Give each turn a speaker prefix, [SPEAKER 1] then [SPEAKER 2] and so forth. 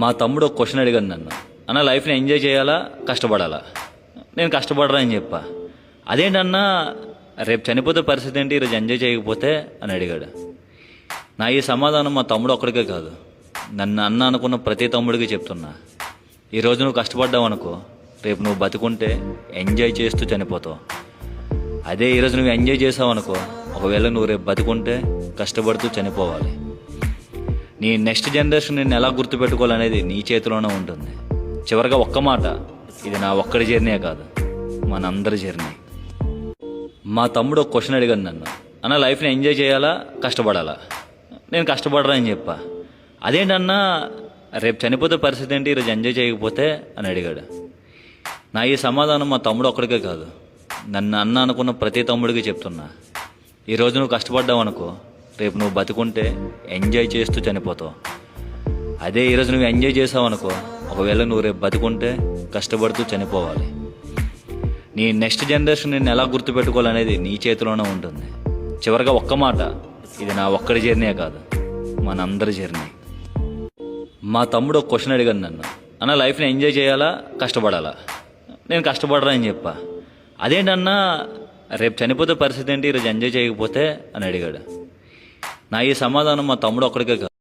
[SPEAKER 1] మా తమ్ముడు ఒక క్వశ్చన్ అడిగాను నన్ను, అన్న లైఫ్ని ఎంజాయ్ చేయాలా కష్టపడాలా? నేను కష్టపడరా అని చెప్పా. అదేంటన్నా రేపు చనిపోతే పరిస్థితి ఏంటి, ఈరోజు ఎంజాయ్ చేయకపోతే అని అడిగాడు. నా ఈ సమాధానం మా తమ్ముడు ఒక్కడికే కాదు, నన్ను అన్న అనుకున్న ప్రతి తమ్ముడికి చెప్తున్నా. ఈరోజు నువ్వు కష్టపడ్డావు అనుకో, రేపు నువ్వు బతుకుంటే ఎంజాయ్ చేస్తూ చనిపోతావు. అదే ఈరోజు నువ్వు ఎంజాయ్ చేసావు అనుకో, ఒకవేళ నువ్వు రేపు బతుకుంటే కష్టపడుతూ చనిపోవాలి. నీ నెక్స్ట్ జనరేషన్ నిన్ను ఎలా గుర్తుపెట్టుకోవాలనేది నీ చేతిలోనే ఉంటుంది. చివరిగా ఒక్క మాట, ఇది నా ఒక్కడి జర్నీ కాదు, మనందరి జర్నీ. మా తమ్ముడు ఒక క్వశ్చన్ అడిగాను నన్ను, అన్న లైఫ్ని ఎంజాయ్ చేయాలా కష్టపడాలా? నేను కష్టపడరా అని చెప్పా. అదేంటన్నా రేపు చనిపోతే పరిస్థితి ఏంటి, ఈరోజు ఎంజాయ్ చేయకపోతే అని అడిగాడు. నా ఈ సమాధానం మా తమ్ముడు ఒక్కడికే కాదు, నన్ను అన్న అనుకున్న ప్రతి తమ్ముడికి చెప్తున్నా. ఈరోజు నువ్వు కష్టపడ్డావు అనుకో, రేపు నువ్వు బతుకుంటే ఎంజాయ్ చేస్తూ చనిపోతావు. అదే ఈరోజు నువ్వు ఎంజాయ్ చేసావు అనుకో, ఒకవేళ నువ్వు రేపు బతుకుంటే కష్టపడుతూ చనిపోవాలి. నీ నెక్స్ట్ జనరేషన్ నిన్ను ఎలా గుర్తుపెట్టుకోవాలనేది నీ చేతిలోనే ఉంటుంది. చివరిగా ఒక్క మాట, ఇది నా ఒక్కడి జర్నీ కాదు, మనందరి జర్నీ. మా తమ్ముడు ఒక క్వశ్చన్ అడిగాను నన్ను, అన్న లైఫ్ని ఎంజాయ్ చేయాలా కష్టపడాలా? నేను కష్టపడరా అని చెప్పా. అదేంటన్నా రేపు చనిపోతే పరిస్థితి ఏంటి, ఈరోజు ఎంజాయ్ చేయకపోతే అని అడిగాడు. నా ఈ సమాధానం మా తమ్ముడు ఒక్కడికే కాదు.